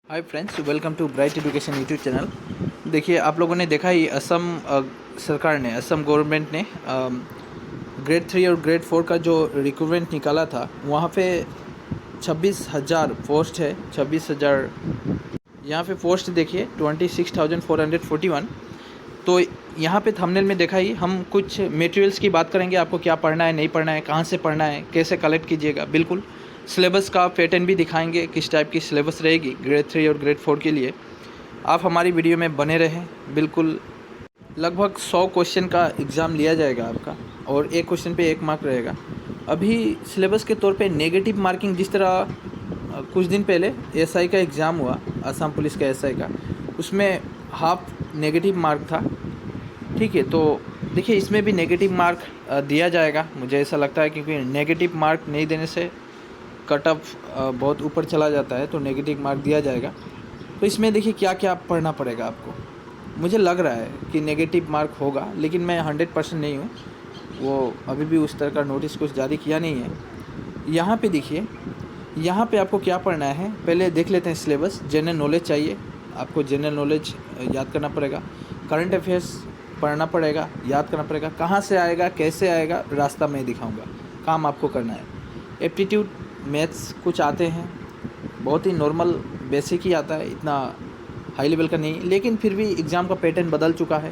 Hi friends, welcome to Bright Education YouTube channel. देखिए, आप लोगों ने देखा ही असम सरकार ने, असम गवर्नमेंट ने ग्रेड 3 और ग्रेड 4 का जो रिक्रूटमेंट निकाला था, वहाँ पे 26,000 पोस्ट है। 26,000 यहाँ पे पोस्ट देखिए, 26,441। तो यहाँ पे थंबनेल में देखा ही, हम कुछ मटेरियल्स की बात करेंगे। आपको क्या पढ़ना है, नहीं पढ़ना है, कहाँ से पढ़ना है, कैसे कलेक्ट कीजिएगा। बिल्कुल सिलेबस का पैटर्न भी दिखाएंगे, किस टाइप की सिलेबस रहेगी ग्रेड 3 और ग्रेड 4 के लिए। आप हमारी वीडियो में बने रहें। बिल्कुल लगभग 100 क्वेश्चन का एग्ज़ाम लिया जाएगा आपका, और एक क्वेश्चन पे 1 मार्क रहेगा। अभी सिलेबस के तौर पे नेगेटिव मार्किंग, जिस तरह कुछ दिन पहले एसआई का एग्ज़ाम हुआ, असम पुलिस का एसआई का, उसमें हाफ नेगेटिव मार्क था। ठीक है, तो देखिए इसमें भी नेगेटिव मार्क दिया जाएगा, मुझे ऐसा लगता है, क्योंकि नेगेटिव मार्क नहीं देने से कट ऑफ बहुत ऊपर चला जाता है, तो नेगेटिव मार्क दिया जाएगा। तो इसमें देखिए क्या क्या पढ़ना पड़ेगा आपको। मुझे लग रहा है कि नेगेटिव मार्क होगा, लेकिन मैं 100% नहीं हूँ, वो अभी भी उस तरह का नोटिस कुछ जारी किया नहीं है। यहाँ पे देखिए, यहाँ पे आपको क्या पढ़ना है, पहले देख लेते हैं सिलेबस। जनरल नॉलेज चाहिए आपको, जनरल नॉलेज याद करना पड़ेगा, करंट अफेयर्स पढ़ना पड़ेगा, याद करना पड़ेगा। कहाँ से आएगा, कैसे आएगा, रास्ता मैं दिखाऊंगा, काम आपको करना है। एप्टीट्यूड मैथ्स कुछ आते हैं, बहुत ही नॉर्मल बेसिक ही आता है, इतना हाई लेवल का नहीं, लेकिन फिर भी एग्ज़ाम का पैटर्न बदल चुका है।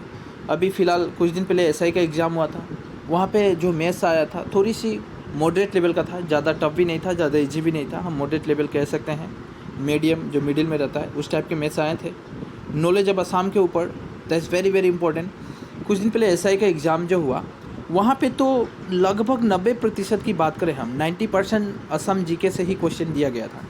अभी फ़िलहाल कुछ दिन पहले एसआई का एग्ज़ाम हुआ था, वहाँ पे जो मैथ्स आया था थोड़ी सी मॉडरेट लेवल का था, ज़्यादा टफ भी नहीं था, ज़्यादा इजी भी नहीं था, हम मॉडरेट लेवल कह सकते हैं, मीडियम जो मिडिल में रहता है, उस टाइप के मैथ्स आए थे। नॉलेज अब आसाम के ऊपर, दैट्स वेरी वेरी इंपॉर्टेंट। कुछ दिन पहले एसआई का एग्ज़ाम जो हुआ, वहाँ पे तो लगभग 90% की बात करें हम, 90% असम जीके से ही क्वेश्चन दिया गया था।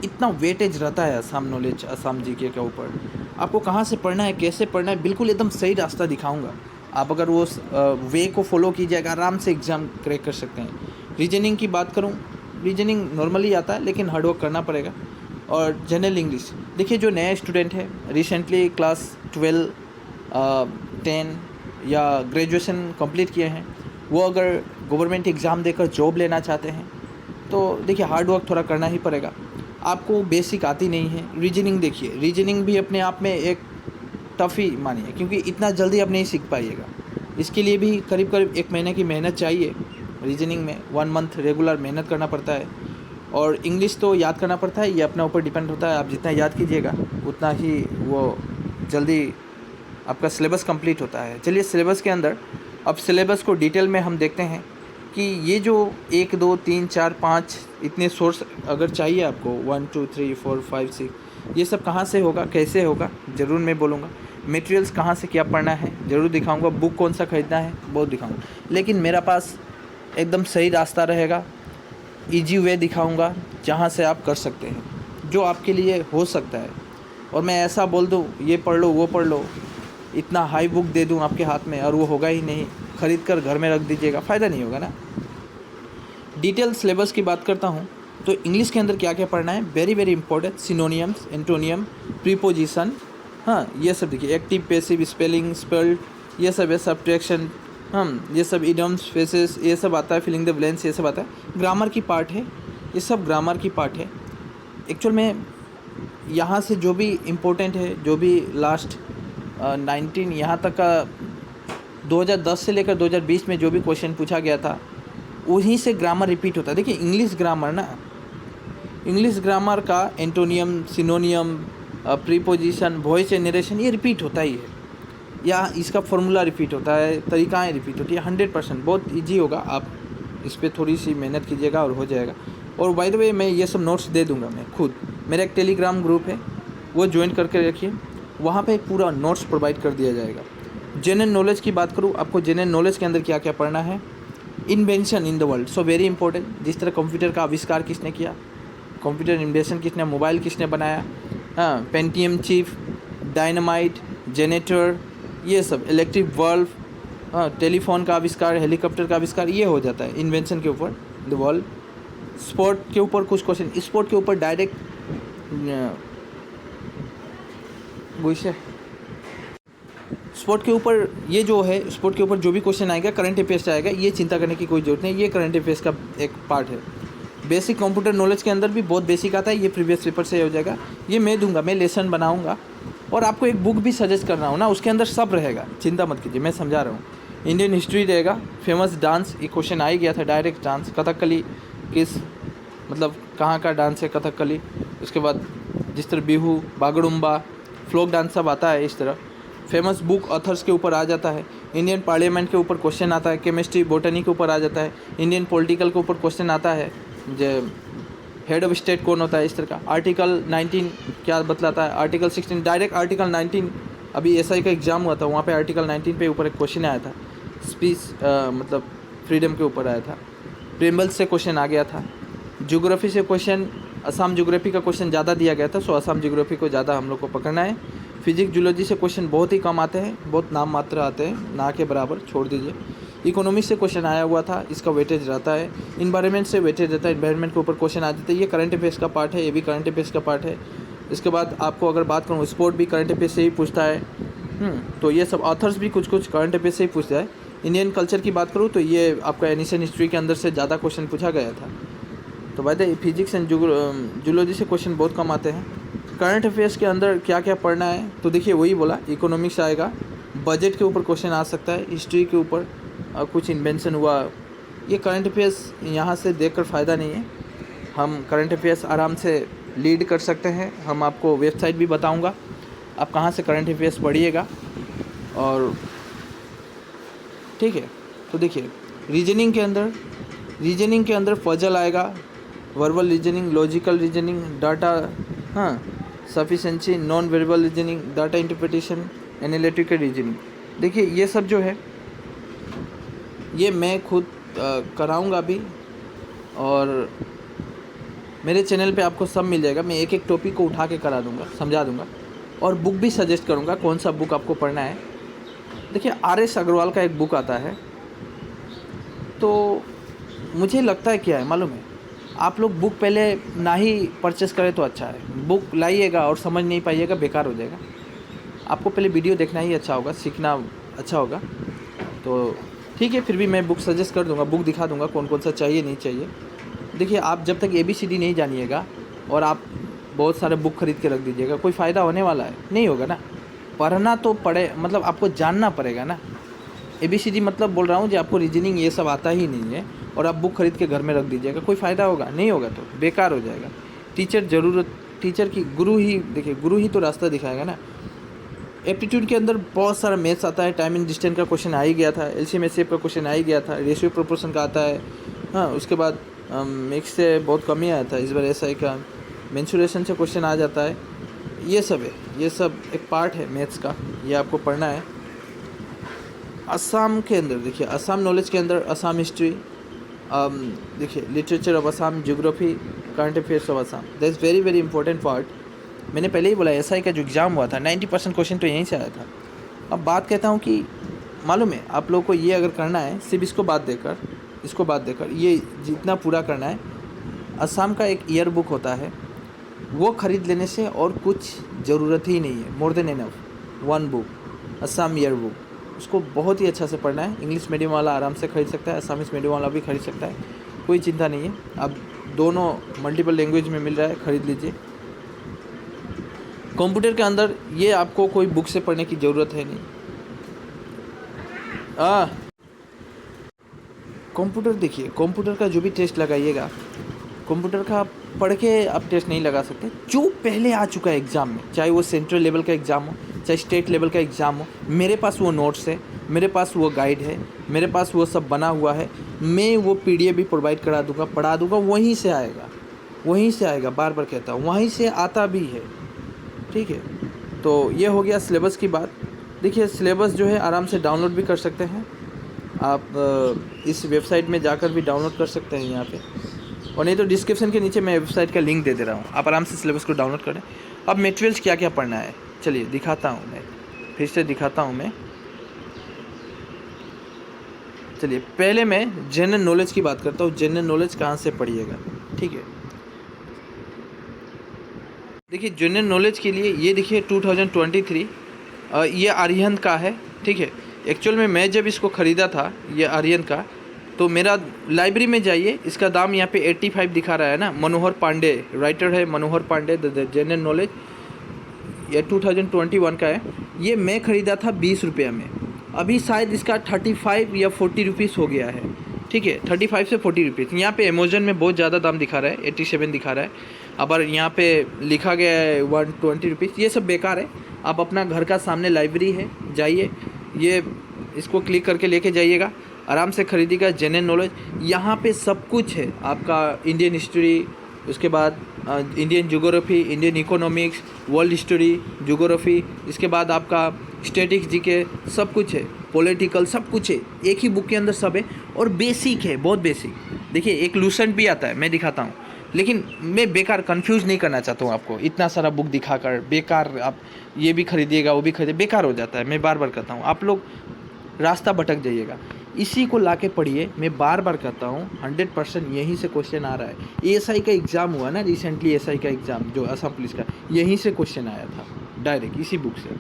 इतना वेटेज रहता है असम नॉलेज, असम जीके के ऊपर। आपको कहाँ से पढ़ना है, कैसे पढ़ना है, बिल्कुल एकदम सही रास्ता दिखाऊंगा। आप अगर वो वे को फॉलो कीजिएगा, आराम से एग्ज़ाम क्रैक कर सकते हैं। रीजनिंग की बात करूँ, रीजनिंग नॉर्मली आता है, लेकिन हार्डवर्क करना पड़ेगा। और जनरल इंग्लिश, देखिए जो नया स्टूडेंट है, रिसेंटली क्लास 12, 10 या ग्रेजुएशन कंप्लीट किए हैं, वो अगर गवर्नमेंट एग्ज़ाम देकर जॉब लेना चाहते हैं, तो देखिए हार्ड वर्क थोड़ा करना ही पड़ेगा। आपको बेसिक आती नहीं है, रीजनिंग देखिए, रीजनिंग भी अपने आप में एक टफ ही मानिए, क्योंकि इतना जल्दी आप नहीं सीख पाइएगा। इसके लिए भी करीब करीब 1 महीने की मेहनत चाहिए। रीजनिंग में 1 मंथ रेगुलर मेहनत करना पड़ता है। और इंग्लिश तो याद करना पड़ता है, ये अपने ऊपर डिपेंड होता है, आप जितना याद कीजिएगा उतना ही वो जल्दी आपका सिलेबस कंप्लीट होता है। चलिए सिलेबस के अंदर, अब सिलेबस को डिटेल में हम देखते हैं कि ये जो 1 2 3 4 5 इतने सोर्स अगर चाहिए आपको, 1 2 3 4 5 6, ये सब कहाँ से होगा, कैसे होगा, ज़रूर मैं बोलूँगा। मटेरियल्स कहाँ से क्या पढ़ना है ज़रूर दिखाऊंगा, बुक कौन सा ख़रीदना है बहुत दिखाऊंगा। लेकिन मेरा पास एकदम सही रास्ता रहेगा, ईजी वे दिखाऊंगा, जहाँ से आप कर सकते हैं, जो आपके लिए हो सकता है। और मैं ऐसा बोल दूँ ये पढ़ लो वो पढ़ लो, इतना हाई बुक दे दूँ आपके हाथ में, और वो होगा ही नहीं, ख़रीद कर घर में रख दीजिएगा, फ़ायदा नहीं होगा ना। डिटेल सिलेबस की बात करता हूँ, तो इंग्लिश के अंदर क्या क्या पढ़ना है, very very important, synonyms, antonym, preposition, हाँ ये सब देखिए, एक्टिव पैसिव, स्पेलिंग, स्पेल्ड, ये सब है, सब्ट्रैक्शन, ये सब इडियम्स, फेसेस, ये सब आता है, फिलिंग द ब्लैंक्स, ये सब आता है। ग्रामर की पार्ट है, ये सब ग्रामर की पार्ट है। एक्चुअल में यहाँ से जो भी इम्पोर्टेंट है, जो भी लास्ट 19 यहाँ तक का 2010 से लेकर 2020 में जो भी क्वेश्चन पूछा गया था, वहीं से ग्रामर रिपीट होता है। देखिए इंग्लिश ग्रामर ना, इंग्लिश ग्रामर का antonym, सिनोनियम, preposition, voice and narration, ये रिपीट होता ही है, या इसका फॉर्मूला रिपीट होता है, तरीक़ाएँ रिपीट होती है। 100% बहुत ईजी होगा, आप इस पर थोड़ी सी मेहनत कीजिएगा और हो जाएगा। और बाय द वे मैं ये सब नोट्स दे दूँगा, मैं खुद, मेरा एक टेलीग्राम ग्रुप है, वो ज्वाइन करके रखिए, वहाँ पे पूरा नोट्स प्रोवाइड कर दिया जाएगा। जनरल नॉलेज की बात करूँ, आपको जनरल नॉलेज के अंदर क्या क्या पढ़ना है। Invention in the world, so very important, जिस तरह कंप्यूटर का आविष्कार किसने किया, कंप्यूटर इन्वेंशन किसने, मोबाइल किसने बनाया, हाँ, पेंटियम चिप, डायनामाइट, जनरेटर, ये सब, इलेक्ट्रिक बल्ब, हाँ, टेलीफोन का आविष्कार, हेलीकॉप्टर का आविष्कार, ये हो जाता है इन्वेंशन के ऊपर, द वर्ल्ड। स्पोर्ट के ऊपर कुछ क्वेश्चन, स्पोर्ट के ऊपर डायरेक्ट स्पोर्ट के ऊपर, ये जो है स्पोर्ट के ऊपर जो भी क्वेश्चन आएगा, करंट अफेयर्स आएगा, ये चिंता करने की कोई ज़रूरत नहीं, ये करंट अफेयर्स का एक पार्ट है। बेसिक कंप्यूटर नॉलेज के अंदर भी बहुत बेसिक आता है, ये प्रीवियस पेपर से हो जाएगा। ये मैं दूंगा, मैं लेसन बनाऊंगा और आपको एक बुक भी सजेस्ट कर रहा हूँ ना, उसके अंदर सब रहेगा, चिंता मत कीजिए, मैं समझा रहा हूँ। इंडियन हिस्ट्री रहेगा, फेमस डांस, ये क्वेश्चन आ ही गया था डायरेक्ट, डांस कथकली किस मतलब कहाँ का डांस है कथकली। उसके बाद जिस तरह बिहू, बागड़ुम्बा, फ्लोक डांस सब आता है इस तरह। फेमस बुक ऑथर्स के ऊपर आ जाता है, इंडियन पार्लियामेंट के ऊपर क्वेश्चन आता है, केमिस्ट्री बोटनी के ऊपर आ जाता है, इंडियन पॉलिटिकल के ऊपर क्वेश्चन आता है, जो हेड ऑफ स्टेट कौन होता है इस तरह का। आर्टिकल 19 क्या बतलाता है, आर्टिकल 16 डायरेक्ट आर्टिकल 19, अभी एसआई का एग्ज़ाम हुआ था वहाँ पे आर्टिकल 19 पे ऊपर एक क्वेश्चन आया था, स्पीच मतलब फ्रीडम के ऊपर आया था। प्रेम्बल्स से क्वेश्चन आ गया था। ज्योग्राफी से क्वेश्चन, असम ज्योग्राफी का क्वेश्चन ज़्यादा दिया गया था, सो असम ज्योग्राफी को ज़्यादा हम लोग को पकड़ना है। फिजिक्स जूलॉजी से क्वेश्चन बहुत ही कम आते हैं, बहुत नाम मात्र आते हैं, ना के बराबर, छोड़ दीजिए। इकोनॉमिक्स से क्वेश्चन आया हुआ था, इसका वेटेज रहता है। इन्वायरमेंट से वेटेज रहता है, इन्वायरमेंट के ऊपर क्वेश्चन आ जाते हैं, ये करंट अफेयर्स का पार्ट है, ये भी करंट अफेयर्स का पार्ट है। इसके बाद आपको अगर बात करूँ, स्पोर्ट भी करंट अफेयर्स से ही पूछता है। तो ये सब ऑथर्स भी कुछ कुछ करंट अफेयर्स से ही पूछता है। इंडियन कल्चर की बात करूँ तो ये आपका एनिशियन हिस्ट्री के अंदर से ज़्यादा क्वेश्चन पूछा गया था। तो by the physics and zoology से क्वेश्चन बहुत कम आते हैं। करंट अफेयर्स के अंदर क्या क्या पढ़ना है, तो देखिए वही बोला, इकोनॉमिक्स आएगा, बजट के ऊपर क्वेश्चन आ सकता है, हिस्ट्री के ऊपर कुछ इन्वेंशन हुआ, ये करंट अफेयर्स यहाँ से देखकर फ़ायदा नहीं है। हम करंट अफेयर्स आराम से लीड कर सकते हैं, हम आपको वेबसाइट भी बताऊँगा, आप कहाँ से करंट अफेयर्स पढ़िएगा। और ठीक है, तो देखिए रीजनिंग के अंदर पजल आएगा, verbal reasoning, logical reasoning, data, हाँ, sufficiency, non verbal reasoning, data interpretation, analytical reasoning. देखिए ये सब जो है ये मैं खुद कराऊंगा अभी, और मेरे चैनल पे आपको सब मिल जाएगा। मैं एक एक टॉपिक को उठा के करा दूंगा, समझा दूंगा, और बुक भी सजेस्ट करूंगा कौन सा बुक आपको पढ़ना है। देखिए RS अग्रवाल का एक बुक आता है, तो मुझे लगता है क्या है मालूम है, आप लोग बुक पहले ना ही परचेस करें तो अच्छा है। बुक लाइएगा और समझ नहीं पाइएगा, बेकार हो जाएगा। आपको पहले वीडियो देखना ही अच्छा होगा, सीखना अच्छा होगा। तो ठीक है, फिर भी मैं बुक सजेस्ट कर दूंगा, बुक दिखा दूंगा कौन कौन सा चाहिए नहीं चाहिए। देखिए आप जब तक ABCD नहीं जानिएगा और आप बहुत सारे बुक खरीद के रख दीजिएगा, कोई फ़ायदा होने वाला है नहीं, होगा ना। पढ़ना तो पड़े, मतलब आपको जानना पड़ेगा ना। ABCD मतलब बोल रहा हूँ, जो आपको रीजनिंग ये सब आता ही नहीं है और आप बुक खरीद के घर में रख दीजिएगा, कोई फ़ायदा होगा नहीं, होगा तो बेकार हो जाएगा। टीचर की गुरु ही, देखिए गुरु ही तो रास्ता दिखाएगा ना। एप्टीट्यूड के अंदर बहुत सारा मैथ्स आता है, टाइम एंड डिस्टेंस का क्वेश्चन आ ही गया था, LCM HCF का क्वेश्चन आ ही गया था, रेशियो प्रोपोर्शन का आता है, हाँ। उसके बाद मिक्स से बहुत कम ही आया था इस बार SI का, मेंसुरेशन से क्वेश्चन आ जाता है। ये सब है, ये सब एक पार्ट है मैथ्स का, ये आपको पढ़ना है। असम के अंदर देखिए, असम नॉलेज के अंदर असम हिस्ट्री, देखिए literature of Assam, geography, current affairs of Assam, that is very very important part. मैंने पहले ही बोला SI का जो एग्ज़ाम हुआ था 90% क्वेश्चन तो यहीं से आया था। अब बात कहता हूँ कि मालूम है आप लोग को, ये अगर करना है सिर्फ इसको बात देकर ये जितना पूरा करना है, असम का एक ईयर बुक होता है, वो ख़रीद लेने से और कुछ ज़रूरत ही नहीं है, more than enough. One book Assam year book, उसको बहुत ही अच्छा से पढ़ना है। इंग्लिश मीडियम वाला आराम से खरीद सकता है, असामीज़ मीडियम वाला भी खरीद सकता है, कोई चिंता नहीं है। अब दोनों मल्टीपल लैंग्वेज में मिल रहा है, ख़रीद लीजिए। कंप्यूटर के अंदर ये आपको कोई बुक से पढ़ने की ज़रूरत है नहीं। कंप्यूटर देखिए, कंप्यूटर का जो भी टेस्ट लगाइएगा, कंप्यूटर का पढ़ के आप टेस्ट नहीं लगा सकते। जो पहले आ चुका है एग्ज़ाम में, चाहे वो सेंट्रल लेवल का एग्ज़ाम हो, चाहे स्टेट लेवल का एग्ज़ाम हो, मेरे पास वो नोट्स है, मेरे पास वो गाइड है, मेरे पास वो सब बना हुआ है। मैं वो PDF भी प्रोवाइड करा दूँगा, पढ़ा दूँगा, वहीं से आएगा, बार बार कहता हूँ, वहीं से आता भी है, ठीक है। तो ये हो गया सिलेबस की बात। देखिए सिलेबस जो है आराम से डाउनलोड भी कर सकते हैं आप, इस वेबसाइट में जाकर भी डाउनलोड कर सकते हैं यहाँ पे, और नहीं तो डिस्क्रिप्शन के नीचे मैं वेबसाइट का लिंक दे रहा हूँ, आप आराम से सिलेबस को डाउनलोड करें। अब मटेरियल्स क्या क्या पढ़ना है, चलिए दिखाता हूँ मैं, फिर से दिखाता हूँ मैं। चलिए पहले मैं जनरल नॉलेज की बात करता हूँ, जनरल नॉलेज कहाँ से पढ़िएगा, ठीक है। देखिए जनरल नॉलेज के लिए ये देखिए 2023 ये आर्यन का है, ठीक है। एक्चुअल में मैं जब इसको ख़रीदा था, ये आर्यन का, तो मेरा लाइब्रेरी में जाइए, इसका दाम यहाँ पे 85 दिखा रहा है ना। मनोहर पांडे राइटर है, मनोहर पांडे द जनरल नॉलेज, ये 2021 का है। ये मैं ख़रीदा था 20 रुपये में, अभी शायद इसका 35 या 40 रुपीज़ हो गया है। ठीक है, 35 से 40 रुपीज़। यहाँ पे अमेजन में बहुत ज़्यादा दाम दिखा रहा है, 87 दिखा रहा है। अब यहाँ पे लिखा गया है 120 रुपीज़। ये सब बेकार है। आप अपना घर का सामने लाइब्रेरी है, जाइए, ये इसको क्लिक करके लेके जाइएगा, आराम से खरीदिएगा। जनरल नॉलेज यहाँ पे सब कुछ है आपका, इंडियन हिस्ट्री, उसके बाद Indian geography, Indian economics, world history, geography, इसके बाद आपका स्टैटिक्स, जीके, सब कुछ है, पॉलिटिकल, सब कुछ है, एक ही बुक के अंदर सब है। और बेसिक है, बहुत बेसिक। देखिए एक लूसेंट भी आता है, मैं दिखाता हूँ, लेकिन मैं बेकार कंफ्यूज नहीं करना चाहता हूँ आपको। इतना सारा बुक दिखाकर बेकार आप ये भी खरीदिएगा वो भी खरीदिए, बेकार हो जाता है। मैं बार बार कहता हूँ, आप लोग रास्ता भटक जाइएगा। इसी को लाके पढ़िए। मैं बार बार कहता हूँ, 100% यहीं से क्वेश्चन आ रहा है। एएसआई का एग्ज़ाम हुआ ना रिसेंटली, एएसआई का एग्ज़ाम जो असम पुलिस का, यहीं से क्वेश्चन आया था, डायरेक्ट इसी बुक से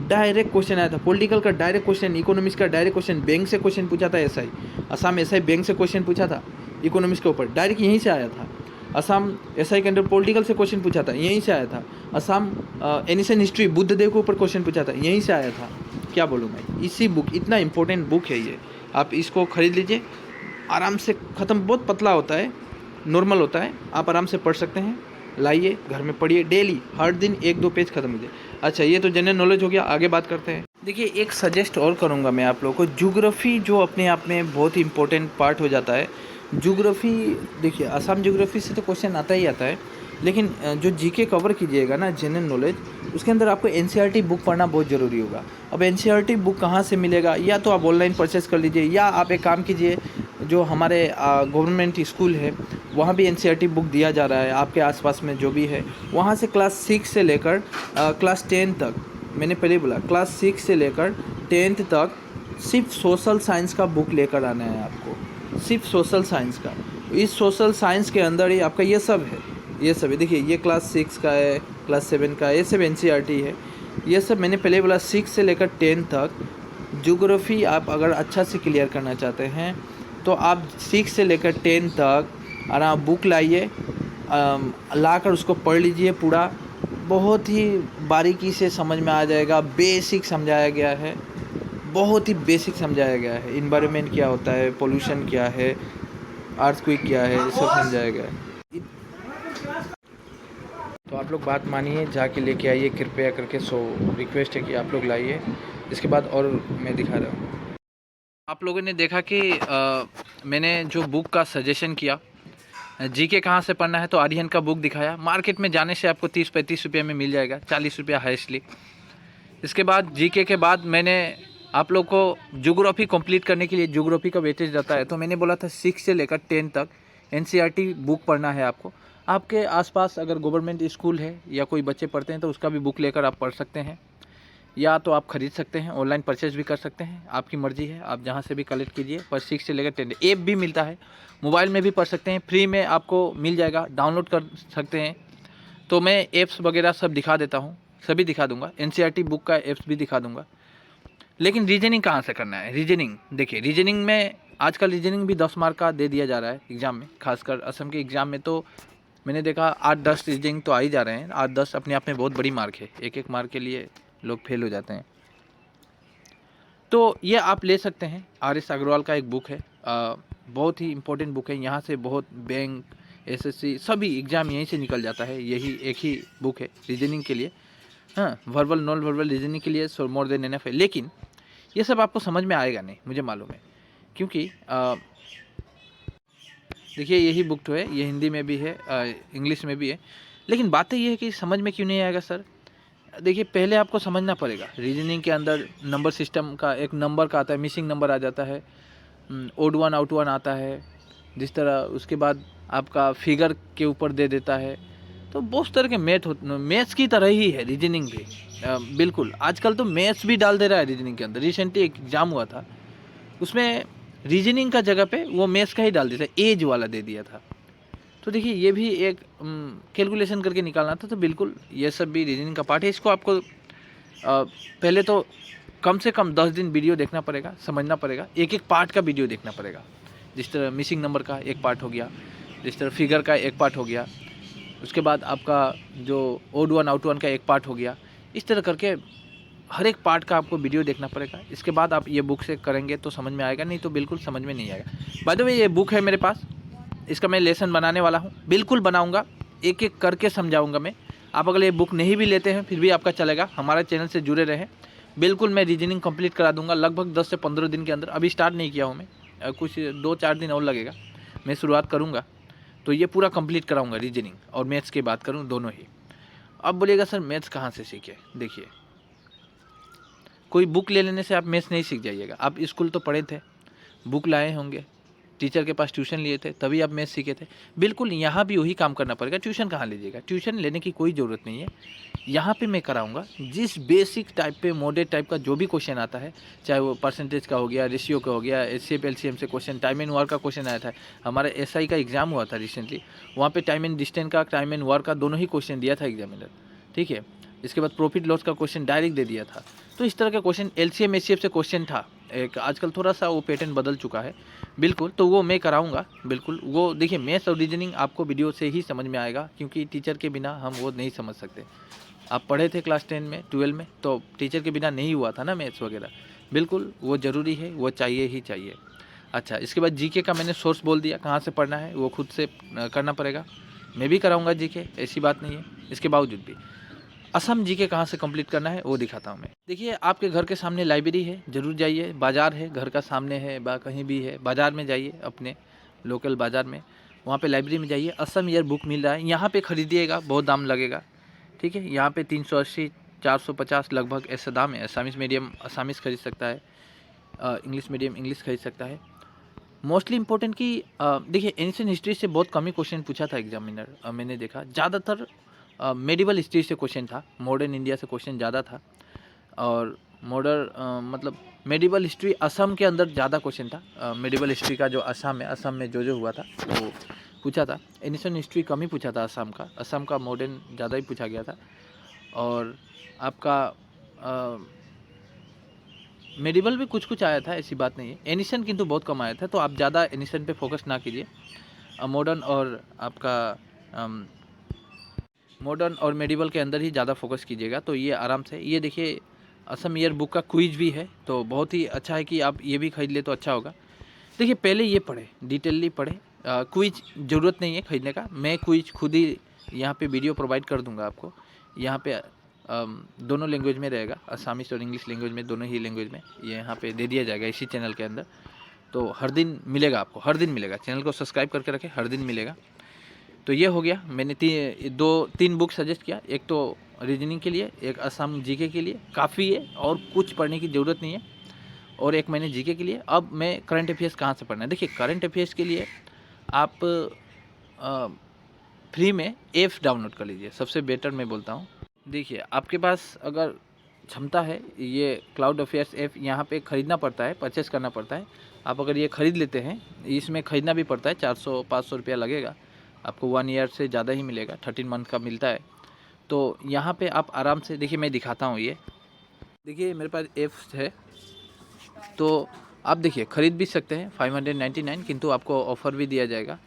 डायरेक्ट क्वेश्चन आया था। पॉलिटिकल का डायरेक्ट क्वेश्चन, इकोनॉमिक्स का डायरेक्ट क्वेश्चन, बैंक से क्वेश्चन पूछा था एएसआई, असम एएसआई बैंक से क्वेश्चन पूछा था इकोनॉमिक्स के ऊपर, डायरेक्ट यहीं से आया था। असम एसआई के अंदर पॉलिटिकल से क्वेश्चन पूछा था, यहीं से आया था। असम एनिशन हिस्ट्री, बुद्ध देव के ऊपर क्वेश्चन पूछा था, यहीं से आया था। क्या बोलूँ मैं, इसी बुक, इतना इंपॉर्टेंट बुक है ये, आप इसको खरीद लीजिए, आराम से ख़त्म। बहुत पतला होता है, नॉर्मल होता है, आप आराम से पढ़ सकते हैं। लाइए, घर में पढ़िए, डेली, हर दिन 1-2 पेज खत्म कीजिए। अच्छा, ये तो जनरल नॉलेज हो गया, आगे बात करते हैं। देखिए एक सजेस्ट और करूँगा मैं आप लोगों को, ज्योग्राफी जो अपने आप में बहुत ही इंपॉर्टेंट पार्ट हो जाता है। ज्योग्राफी, देखिए असम ज्योग्राफी से तो क्वेश्चन आता ही आता है, लेकिन जो जीके कवर कीजिएगा ना, जनरल नॉलेज, उसके अंदर आपको एनसीईआरटी बुक पढ़ना बहुत ज़रूरी होगा। अब एनसीईआरटी बुक कहाँ से मिलेगा, या तो आप ऑनलाइन परचेस कर लीजिए, या आप एक काम कीजिए, जो हमारे गवर्नमेंट स्कूल है वहाँ भी एनसीईआरटी बुक दिया जा रहा है, आपके आसपास में जो भी है, वहाँ से क्लास 6 से लेकर क्लास 10 तक, मैंने पहले बोला क्लास 6 से लेकर 10th तक सिर्फ सोशल साइंस का बुक लेकर आना है आपको, सिर्फ सोशल साइंस का। इस सोशल साइंस के अंदर ही आपका ये सब है, ये सब है। देखिए ये क्लास 6 का है, क्लास 7 का, ये सब एनसीईआरटी है। ये सब मैंने पहले बोला 6 से लेकर 10 तक। ज्योग्राफी आप अगर अच्छा से क्लियर करना चाहते हैं तो आप 6 से लेकर 10 तक आराम बुक लाइए, लाकर उसको पढ़ लीजिए पूरा, बहुत ही बारीकी से समझ में आ जाएगा। बेसिक समझाया गया है, बहुत ही बेसिक समझाया गया है। इन्वायरमेंट क्या होता है, पोल्यूशन क्या है, अर्थक्वेक क्या है, सब समझाया गया है। तो आप लोग बात मानिए, जाके लेके आइए कृपया करके। सो रिक्वेस्ट है कि आप लोग लाइए। इसके बाद और मैं दिखा रहा हूँ। आप लोगों ने देखा कि मैंने जो बुक का सजेशन किया, जीके कहाँ से पढ़ना है, तो आर्यन का बुक दिखाया। मार्केट में जाने से आपको 30-35 रुपये में मिल जाएगा, 40 रुपया हाईएस्टली। इसके बाद जीके के बाद मैंने आप लोग को ज्योग्राफी कंप्लीट करने के लिए, ज्योग्राफी का वेटेज रहता है, तो मैंने बोला था 6 से लेकर 10 तक एनसीईआरटी बुक पढ़ना है आपको। आपके आसपास अगर गवर्नमेंट स्कूल है या कोई बच्चे पढ़ते हैं तो उसका भी बुक लेकर आप पढ़ सकते हैं, या तो आप ख़रीद सकते हैं, ऑनलाइन परचेज भी कर सकते हैं, आपकी मर्ज़ी है, आप जहाँ से भी कलेक्ट कीजिए। पर 6 से लेकर 10 ऐप भी मिलता है, मोबाइल में भी पढ़ सकते हैं, फ्री में आपको मिल जाएगा, डाउनलोड कर सकते हैं। तो मैं ऐप्स वगैरह सब दिखा देता हूँ, सभी दिखा दूँगा, एनसीईआरटी बुक का ऐप्स भी दिखा दूँगा। लेकिन रीजनिंग कहाँ से करना है, रीजनिंग देखिए, रीजनिंग में आजकल रीजनिंग भी 10 मार्क का दे दिया जा रहा है एग्ज़ाम में, खासकर असम के एग्ज़ाम में। तो मैंने देखा 8-10 रीजनिंग तो आ ही जा रहे हैं। 8-10 अपने आप में बहुत बड़ी मार्क है, एक मार्क के लिए लोग फेल हो जाते हैं। तो ये आप ले सकते हैं, RS अग्रवाल का एक बुक है, बहुत ही इम्पोर्टेंट बुक है। यहाँ से बहुत बैंक, SSC सभी एग्ज़ाम यहीं से निकल जाता है, यही एक ही बुक है रीजनिंग के लिए। हाँ, वर्बल नॉन वर्बल रीजनिंग के लिए सो मोर देन एनफ है। लेकिन ये सब आपको समझ में आएगा नहीं, मुझे मालूम है, क्योंकि देखिए यही बुक तो है, ये हिंदी में भी है, इंग्लिश में भी है। लेकिन बात ये है कि समझ में क्यों नहीं आएगा सर। देखिए पहले आपको समझना पड़ेगा, रीजनिंग के अंदर नंबर सिस्टम का एक नंबर का आता है, मिसिंग नंबर आ जाता है, ओड वन आउट वन आता है जिस तरह। उसके बाद आपका फिगर के ऊपर दे देता है। तो बहुत तरह के मैथ्स की तरह ही है रीजनिंग भी, बिल्कुल। आजकल तो मैथ्स भी डाल दे रहा है रीजनिंग के अंदर। रिसेंटली एक एग्ज़ाम हुआ था, उसमें रीजनिंग का जगह पे वो मैथ्स का ही डाल दिया था, एज वाला दे दिया था। तो देखिए ये भी एक कैलकुलेशन करके निकालना था। तो बिल्कुल ये सब भी रीजनिंग का पार्ट है। इसको आपको पहले तो कम से कम 10 दिन वीडियो देखना पड़ेगा, समझना पड़ेगा, एक एक पार्ट का वीडियो देखना पड़ेगा। जिस तरह मिसिंग नंबर का एक पार्ट हो गया, जिस तरह फिगर का एक पार्ट हो गया, उसके बाद आपका जो ओड वन आउट वन का एक पार्ट हो गया, इस तरह करके हर एक पार्ट का आपको वीडियो देखना पड़ेगा। इसके बाद आप ये बुक से करेंगे तो समझ में आएगा, नहीं तो बिल्कुल समझ में नहीं आएगा। बाय द वे ये बुक है मेरे पास, इसका मैं लेसन बनाने वाला हूँ, बिल्कुल बनाऊँगा, एक एक करके समझाऊँगा मैं। आप अगर ये बुक नहीं भी लेते हैं फिर भी आपका चलेगा, हमारे चैनल से जुड़े रहें। बिल्कुल मैं रीजनिंग कंप्लीट करा दूंगा लगभग 10 से 15 दिन के अंदर। अभी स्टार्ट नहीं किया हूँ मैं, कुछ 2-4 दिन और लगेगा, मैं शुरुआत करूँगा तो ये पूरा कंप्लीट कराऊंगा। रीजनिंग और मैथ्स की बात करूँ दोनों ही। अब बोलिएगा सर मैथ्स कहाँ से सीखे? देखिए, कोई बुक ले लेने से आप मैथ्स नहीं सीख जाइएगा। आप स्कूल तो पढ़े थे, बुक लाए होंगे, टीचर के पास ट्यूशन लिए थे, तभी आप मैथ्स सीखे थे। बिल्कुल यहाँ भी वही काम करना पड़ेगा। ट्यूशन कहाँ लीजिएगा? ट्यूशन लेने की कोई ज़रूरत नहीं है। यहाँ पे मैं कराऊंगा जिस बेसिक टाइप पे, मॉडरेट टाइप का जो भी क्वेश्चन आता है, चाहे वो परसेंटेज का हो गया, रेशियो का हो गया, एचसीएफ एलसीएम से क्वेश्चन, टाइम एंड वर्क का क्वेश्चन आया था। हमारा एसआई का एग्जाम हुआ था रिसेंटली, वहाँ पे टाइम एंड डिस्टेंस का, टाइम एंड वर्क का दोनों ही क्वेश्चन दिया था एग्जामिनर, ठीक है। इसके बाद प्रॉफिट लॉस का क्वेश्चन डायरेक्ट दे दिया था। तो इस तरह का क्वेश्चन एलसीएम एचसीएफ से क्वेश्चन था एक। आजकल थोड़ा सा वो पैटर्न बदल चुका है, बिल्कुल, तो वो मैं कराऊंगा बिल्कुल। वो देखिए मैथ्स और रीजनिंग आपको वीडियो से ही समझ में आएगा, क्योंकि टीचर के बिना हम वो नहीं समझ सकते। आप पढ़े थे क्लास 10 में, 12 में, तो टीचर के बिना नहीं हुआ था ना मैथ्स वगैरह। बिल्कुल वो ज़रूरी है, वो चाहिए ही चाहिए। अच्छा, इसके बाद जीके का मैंने सोर्स बोल दिया, कहाँ से पढ़ना है वो खुद से करना पड़ेगा। मैं भी कराऊंगा जीके, ऐसी बात नहीं है। इसके बावजूद भी असम जीके कहाँ से कंप्लीट करना है वो दिखाता हूँ मैं। देखिए, आपके घर के सामने लाइब्रेरी है, ज़रूर जाइए। बाज़ार है, घर का सामने है, कहीं भी है, बाज़ार में जाइए, अपने लोकल बाज़ार में, वहाँ पे लाइब्रेरी में जाइए। असम ईयर बुक मिल रहा है, यहाँ पे ख़रीदिएगा, बहुत दाम लगेगा, ठीक है। यहाँ पे 380 450 लगभग ऐसा दाम है। असामीज़ मीडियम असामीज़ खरीद सकता है, इंग्लिश मीडियम इंग्लिश खरीद सकता है। मोस्टली इंपॉर्टेंट कि देखिए, एंशिएंट हिस्ट्री से बहुत कम ही क्वेश्चन पूछा था एग्जामिनर, मैंने देखा। ज़्यादातर मेडिवल हिस्ट्री से क्वेश्चन था, मॉडर्न इंडिया से क्वेश्चन ज़्यादा था। और मॉडर्न मतलब मेडिवल हिस्ट्री असम के अंदर ज़्यादा क्वेश्चन था। मेडिवल हिस्ट्री का जो असम है, असम में जो हुआ था वो पूछा था। एंशिएंट हिस्ट्री कम ही पूछा था असम का मॉडर्न ज़्यादा ही पूछा गया था। और आपका मेडिवल भी कुछ कुछ आया था, ऐसी बात नहीं है। एनिशन किंतु बहुत कम आया था, तो आप ज़्यादा एनिशन पे फोकस ना कीजिए। मॉडर्न और आपका मॉडर्न और मेडिवल के अंदर ही ज़्यादा फोकस कीजिएगा, तो ये आराम से। ये देखिए, असम ईयर बुक का क्विज भी है, तो बहुत ही अच्छा है कि आप ये भी खरीद ले तो अच्छा होगा। देखिए, पहले ये पढ़े, डिटेलली पढ़े। क्विज ज़रूरत नहीं है खरीदने का, मैं क्विज खुद ही यहाँ पे वीडियो प्रोवाइड कर दूँगा आपको। यहाँ पे दोनों लैंग्वेज में रहेगा, असामीज़ और इंग्लिश लैंग्वेज में, दोनों ही लैंग्वेज में ये यहाँ पे दे दिया जाएगा इसी चैनल के अंदर। तो हर दिन मिलेगा आपको, हर दिन मिलेगा। चैनल को सब्सक्राइब करके रखें, हर दिन मिलेगा। तो ये हो गया, मैंने 3 बुक सजेस्ट किया। एक तो रीजनिंग के लिए, एक असम जीके के लिए, काफ़ी है और कुछ पढ़ने की ज़रूरत नहीं है। और एक मैंने जीके के लिए। अब मैं करंट अफेयर्स कहाँ से पढ़ना है? देखिए, करंट अफेयर्स के लिए आप फ्री में ऐप्स डाउनलोड कर लीजिए, सबसे बेटर मैं बोलता हूँ। देखिए, आपके पास अगर क्षमता है, ये क्लाउड अफेयर्स ऐप यहाँ पे ख़रीदना पड़ता है, परचेस करना पड़ता है। आप अगर ये ख़रीद लेते हैं, इसमें ख़रीदना भी पड़ता है, 400-500 रुपया लगेगा आपको। 1 ईयर से ज़्यादा ही मिलेगा, 13 मंथ का मिलता है। तो यहाँ पे आप आराम से, देखिए मैं दिखाता हूँ। ये देखिए मेरे पास ऐप्स है, तो आप देखिए ख़रीद भी सकते हैं 599, किंतु आपको ऑफ़र भी दिया जाएगा।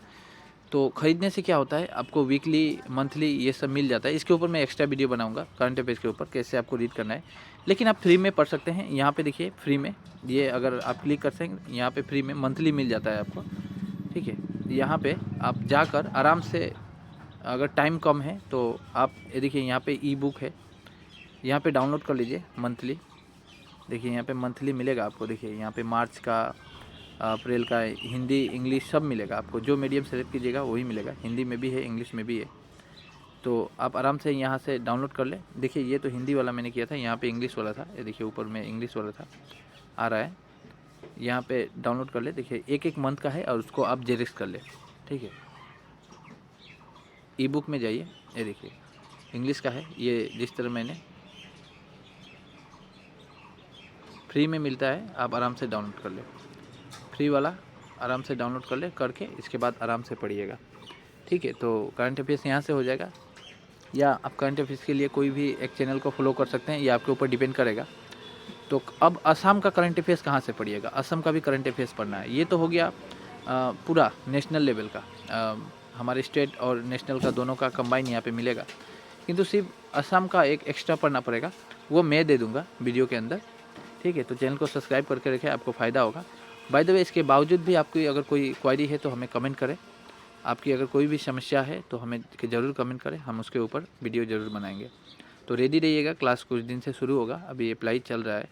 तो ख़रीदने से क्या होता है, आपको वीकली, मंथली ये सब मिल जाता है। इसके ऊपर मैं एक्स्ट्रा वीडियो बनाऊंगा, करंट अफेयर्स के ऊपर कैसे आपको रीड करना है। लेकिन आप फ्री में पढ़ सकते हैं। यहाँ पे देखिए फ्री में, ये अगर आप क्लिक कर सकें, यहाँ पे फ्री में मंथली मिल जाता है आपको, ठीक है। यहाँ पे आप जाकर आराम से, अगर टाइम कम है तो आप ये देखिए, यहाँ पे ई बुक है, यहाँ पे डाउनलोड कर लीजिए मंथली। देखिए यहाँ पे मंथली मिलेगा आपको। देखिए यहाँ पे मार्च का, अप्रैल का, हिंदी इंग्लिश सब मिलेगा आपको। जो मीडियम सेलेक्ट कीजिएगा वही मिलेगा, हिंदी में भी है, इंग्लिश में भी है। तो आप आराम से यहाँ से डाउनलोड कर ले। देखिए ये तो हिंदी वाला मैंने किया था, यहाँ पे इंग्लिश वाला था। ये देखिए ऊपर में इंग्लिश वाला था, आ रहा है, यहाँ पे डाउनलोड कर ले। देखिए एक मंथ का है और उसको आप जेरेक्स कर ले, ठीक है। ई बुक में जाइए, ये देखिए इंग्लिश का है। ये जिस तरह मैंने फ्री में मिलता है, आप आराम से डाउनलोड कर ले। फ्री वाला आराम से डाउनलोड कर ले, करके इसके बाद आराम से पढ़िएगा, ठीक है। तो करंट अफेयर्स यहाँ से हो जाएगा, या आप करंट अफेयर्स के लिए कोई भी एक चैनल को फॉलो कर सकते हैं, ये आपके ऊपर डिपेंड करेगा। तो अब असम का करंट अफेयर्स कहाँ से पढ़िएगा, असम का भी करंट अफेयर्स पढ़ना है। ये तो हो गया पूरा नेशनल लेवल का, हमारे स्टेट और नेशनल का दोनों का कंबाइन यहाँ पे मिलेगा। किंतु सिर्फ असम का एक एक्स्ट्रा पढ़ना पड़ेगा, वो मैं दे दूँगा वीडियो के अंदर, ठीक है। तो चैनल को सब्सक्राइब करके रखें, आपको फ़ायदा होगा। बाय द वे, इसके बावजूद भी आपकी अगर कोई क्वेरी है तो हमें कमेंट करें। आपकी अगर कोई भी समस्या है तो हमें ज़रूर कमेंट करें, हम उसके ऊपर वीडियो ज़रूर बनाएंगे। तो रेडी रहिएगा, क्लास कुछ दिन से शुरू होगा, अभी अप्लाई चल रहा है।